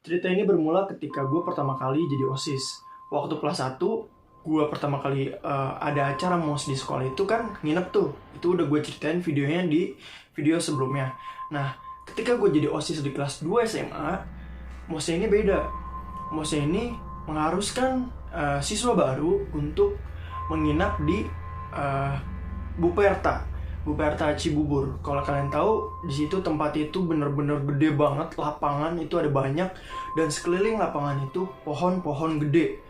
Cerita ini bermula ketika gue pertama kali jadi OSIS. Waktu kelas 1, gue pertama kali ada acara MOS di sekolah itu kan nginep tuh. Itu udah gue ceritain videonya di video sebelumnya. Nah, ketika gue jadi OSIS di kelas 2 SMA, MOS-nya ini beda. MOS-nya ini mengharuskan siswa baru untuk menginap di Buperta Cibubur. Kalau kalian tahu, di situ tempat itu bener-bener gede banget, lapangan itu ada banyak, dan sekeliling lapangan itu pohon-pohon gede.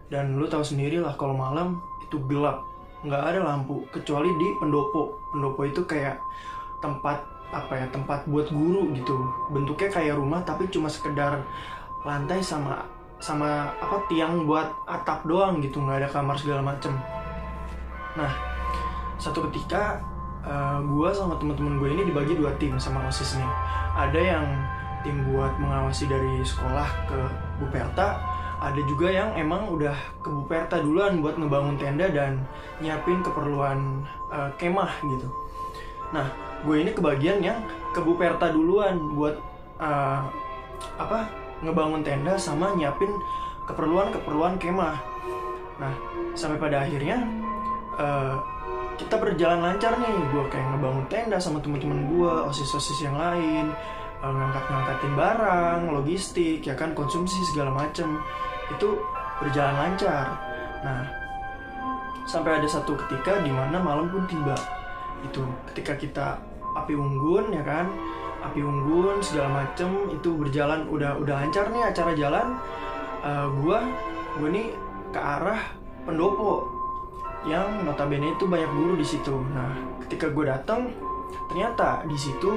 Dan lu tahu sendiri lah kalau malam itu gelap, nggak ada lampu kecuali di pendopo. Pendopo itu kayak tempat tempat buat guru gitu. Bentuknya kayak rumah tapi cuma sekedar lantai sama tiang buat atap doang gitu, nggak ada kamar segala macem. Nah, satu ketika gue sama teman-teman gue ini dibagi 2 tim sama OSIS nih. Ada yang tim buat mengawasi dari sekolah ke Buperta, ada juga yang emang udah ke Buperta duluan buat ngebangun tenda dan nyiapin keperluan kemah gitu. Nah, gue ini kebagian yang ke Buperta duluan buat ngebangun tenda sama nyiapin keperluan kemah. Nah, sampai pada akhirnya kita berjalan lancar nih. Gue kayak ngebangun tenda sama teman-teman gue, OSIS-OSIS yang lain, ngangkatin barang, logistik, ya kan, konsumsi segala macem. Itu berjalan lancar. Nah, sampai ada satu ketika di mana malam pun tiba. Itu ketika kita api unggun, ya kan, api unggun segala macem itu berjalan, udah lancar nih acara jalan. Gue nih ke arah pendopo yang notabene itu banyak guru di situ. Nah, ketika gue datang, ternyata di situ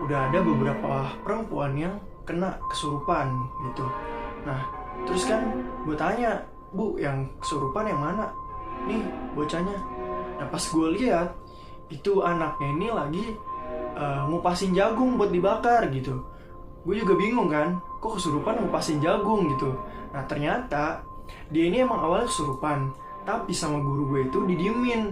udah ada beberapa perempuan yang kena kesurupan gitu. Nah, terus kan gue tanya, "Bu, yang kesurupan yang mana?" "Nih, bocahnya." Nah, pas gue lihat itu anaknya ini lagi ngupasin jagung buat dibakar gitu. Gue juga bingung kan, kok kesurupan ngupasin jagung gitu. Nah, ternyata dia ini emang awalnya kesurupan, tapi sama guru gue itu didiemin.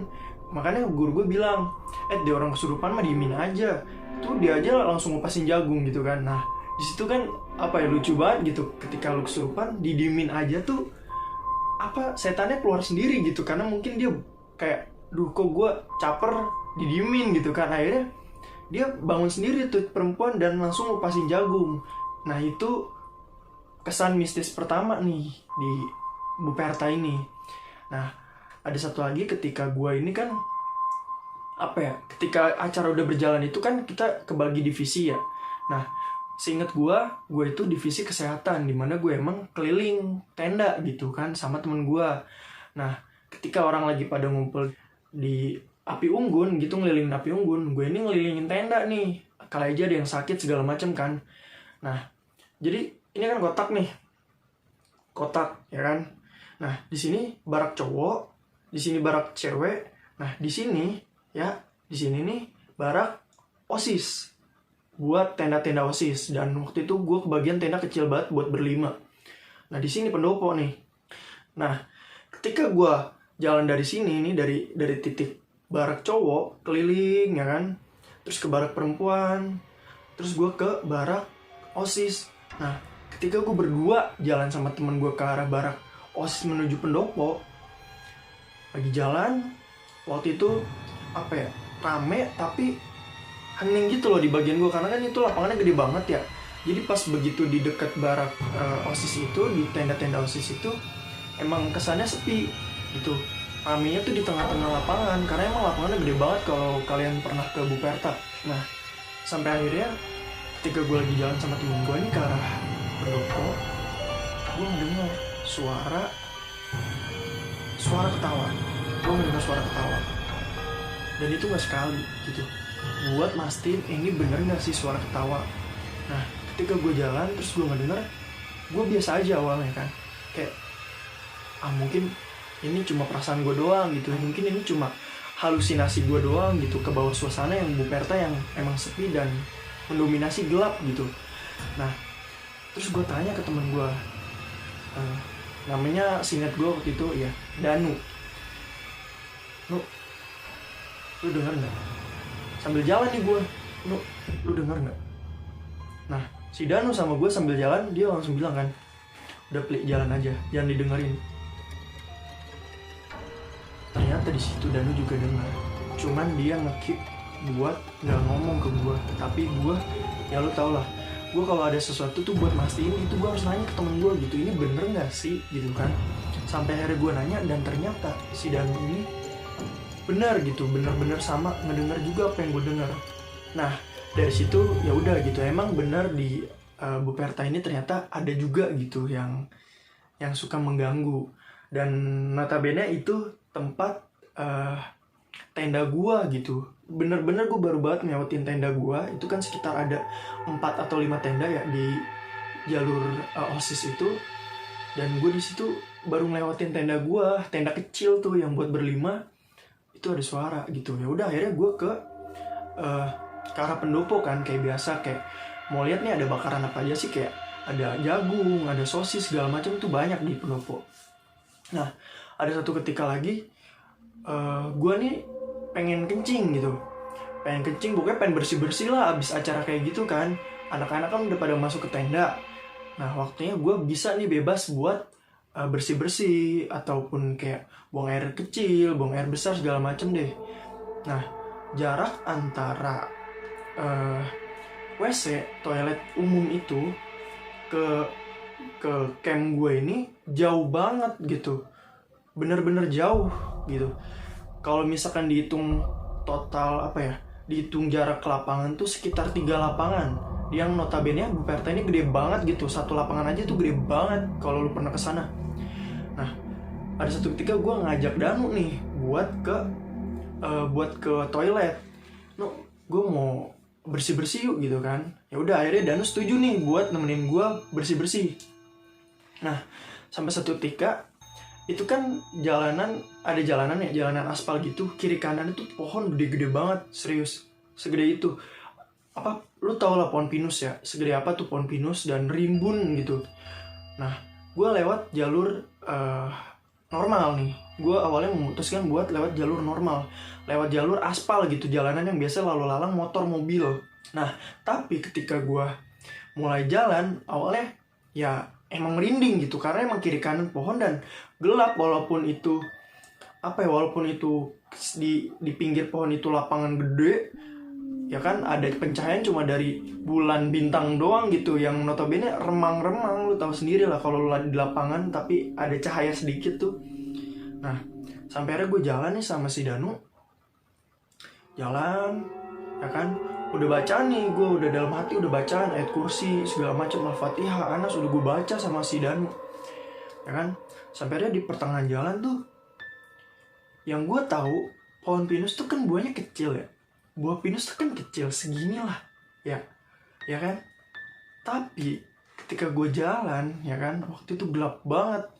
Makanya guru gue bilang, dia orang kesurupan mah diemin aja. Tuh dia aja langsung ngupasin jagung gitu kan. Nah, disitu kan lucu banget gitu. Ketika lu kesurupan didiemin aja tuh, setannya keluar sendiri gitu. Karena mungkin dia kayak, duh kok gue caper didiemin gitu kan. Akhirnya dia bangun sendiri tuh perempuan dan langsung ngupasin jagung. Nah, itu kesan mistis pertama nih di Buperta ini. Nah, ada satu lagi ketika gue ini kan ketika acara udah berjalan itu kan kita kebagi divisi ya. Nah, seinget gue itu divisi kesehatan, dimana gue emang keliling tenda gitu kan sama temen gue. Nah, ketika orang lagi pada ngumpul di api unggun gitu, ngelilingin api unggun, gue ini ngelilingin tenda nih, kali aja ada yang sakit segala macem kan. Nah, jadi ini kan kotak ya kan. Nah, di sini barak cowok, di sini barak cewek. Nah, di sini nih barak OSIS. Buat tenda-tenda OSIS, dan waktu itu gue kebagian tenda kecil banget buat berlima. Nah, di sini pendopo nih. Nah, ketika gue jalan dari sini nih, dari titik barak cowok keliling ya kan, terus ke barak perempuan, terus gue ke barak OSIS. Nah, ketika gue berdua jalan sama temen gue ke arah barak OSIS menuju pendopo, lagi jalan, waktu itu rame tapi hening gitu loh di bagian gue, karena kan itu lapangannya gede banget ya. Jadi pas begitu di dekat barak OSIS itu, di tenda-tenda OSIS itu emang kesannya sepi gitu. Ramenya tuh di tengah-tengah lapangan, karena emang lapangannya gede banget kalau kalian pernah ke Buperta. Nah, sampai akhirnya ketika gue lagi jalan sama temen gue ini ke arah pendopo, gue mendengar suara ketawa. Dan itu gak sekali gitu, buat mastiin ini bener gak sih suara ketawa. Nah, ketika gue jalan terus gue gak denger, gue biasa aja awalnya kan, kayak mungkin ini cuma perasaan gue doang gitu, mungkin ini cuma halusinasi gue doang gitu, ke bawah suasana yang Buperta yang emang sepi dan mendominasi gelap gitu. Nah, terus gue tanya ke temen gue, namanya singkat gue waktu itu ya Danu, lu denger nggak? Sambil jalan nih gue, lu denger nggak? Nah, Si Danu sama gue sambil jalan, dia langsung bilang kan, udah pelik jalan aja, jangan didengerin. Ternyata di situ Danu juga dengar, cuman dia nge-keep buat nggak ngomong ke gue. Tapi gue, ya lu tau lah, gue kalau ada sesuatu tuh buat mastiin itu gue harus nanya ke temen gue gitu, ini bener nggak sih gitu kan. Sampai akhirnya gue nanya, dan ternyata si Danu ini benar gitu, bener-bener sama ngedenger juga apa yang gue dengar. Nah dari situ ya udah gitu, emang benar di Bu Perta ini ternyata ada juga gitu yang suka mengganggu. Dan notabene itu tempat tenda gua gitu. Bener-bener gue baru banget ngelewatin tenda gua. Itu kan sekitar ada 4 atau 5 tenda ya di jalur OSIS itu. Dan gue di situ baru ngelewatin tenda gua, tenda kecil tuh yang buat berlima. Itu ada suara gitu. Ya udah akhirnya gue ke arah pendopo kan, kayak biasa, kayak mau lihat nih ada bakaran apa aja sih, kayak ada jagung, ada sosis segala macam tuh banyak di pendopo. Nah ada satu ketika lagi gue nih pengen kencing gitu, pokoknya pengen bersih lah abis acara kayak gitu kan. Anak-anak kan udah pada masuk ke tenda. Nah waktunya gue bisa nih bebas buat bersih ataupun kayak buang air kecil, buang air besar segala macem deh. Nah jarak antara WC toilet umum itu ke camp gue ini jauh banget gitu, bener-bener jauh gitu. Kalau misalkan dihitung total dihitung jarak ke lapangan tuh sekitar 3 lapangan. Yang notabene Bu Perta ini gede banget gitu, satu lapangan aja tuh gede banget kalau lu pernah kesana. Nah ada satu ketika gue ngajak Danu nih buat ke toilet. Gue mau bersih-bersih yuk gitu kan. Ya udah akhirnya Danu setuju nih buat nemenin gue bersih-bersih. Nah sampai satu ketika itu kan jalanan aspal gitu, kiri kanan itu pohon gede-gede banget, serius segede itu. Lu tau lah pohon pinus ya, segede apa tuh pohon pinus dan rimbun gitu. Nah gue lewat jalur normal nih. Gue awalnya memutuskan buat lewat jalur normal, lewat jalur aspal gitu, jalanan yang biasa lalu lalang motor mobil. Nah tapi ketika gue mulai jalan, awalnya ya emang merinding gitu, karena emang kiri kanan pohon dan gelap. Walaupun itu di pinggir pohon itu lapangan gede ya kan, ada pencahayaan cuma dari bulan bintang doang gitu, yang notabene remang-remang. Lu tahu sendiri lah kalau lu di lapangan tapi ada cahaya sedikit tuh. Nah sampai akhirnya gue jalan nih sama si Danu, jalan ya kan, udah bacaan nih, gue udah dalam hati udah bacaan ayat kursi segala macam, Al-Fatihah, Anas udah gue baca sama si Danu ya kan. Sampai akhirnya di pertengahan jalan tuh yang gue tahu pohon pinus tuh kan buahnya kecil ya, buah pinus tuh kan kecil segini lah ya kan. Tapi ketika gue jalan ya kan, waktu itu gelap banget,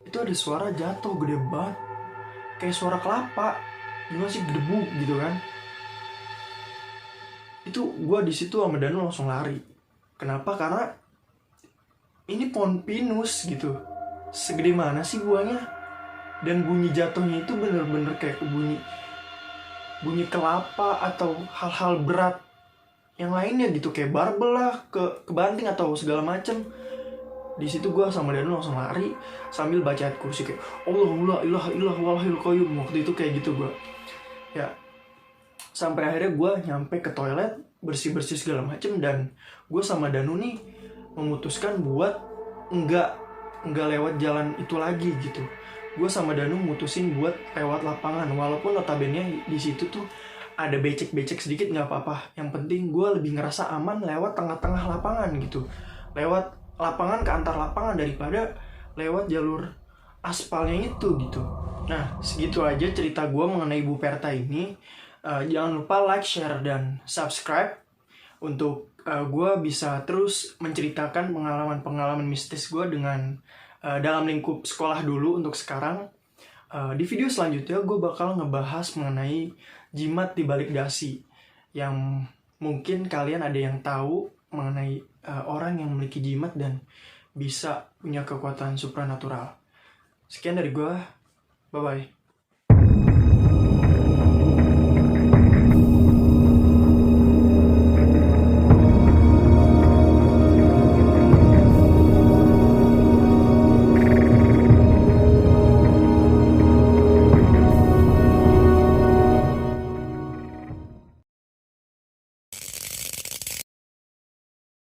itu ada suara jatuh gede banget, kayak suara kelapa gimana sih, debu gitu kan. Itu gue di situ sama Danu langsung lari. Kenapa? Karena ini pohon pinus gitu, segede mana sih buahnya, dan bunyi jatuhnya itu bener-bener kayak bunyi kelapa atau hal-hal berat yang lainnya gitu, kayak barbel lah, kebanting atau segala macem. Di situ gue sama Danu langsung lari sambil baca ayat kursi kayak Allah la ilaha illallah wal hayyul qayyum. Waktu itu kayak gitu gue ya, sampai akhirnya gue nyampe ke toilet, bersih-bersih segala macem. Dan gue sama Danu nih memutuskan buat enggak lewat jalan itu lagi gitu. Gue sama Danu mutusin buat lewat lapangan, walaupun notabene di situ tuh ada becek-becek sedikit, nggak apa-apa. Yang penting gue lebih ngerasa aman lewat tengah-tengah lapangan gitu, lewat lapangan ke antar lapangan daripada lewat jalur aspalnya itu gitu. Nah segitu aja cerita gue mengenai Bu Perta ini. Jangan lupa like, share, dan subscribe untuk gue bisa terus menceritakan pengalaman-pengalaman mistis gue dengan dalam lingkup sekolah dulu untuk sekarang. Di video selanjutnya gue bakal ngebahas mengenai jimat di balik dasi, yang mungkin kalian ada yang tahu mengenai orang yang memiliki jimat dan bisa punya kekuatan supranatural. Sekian dari gue, bye-bye.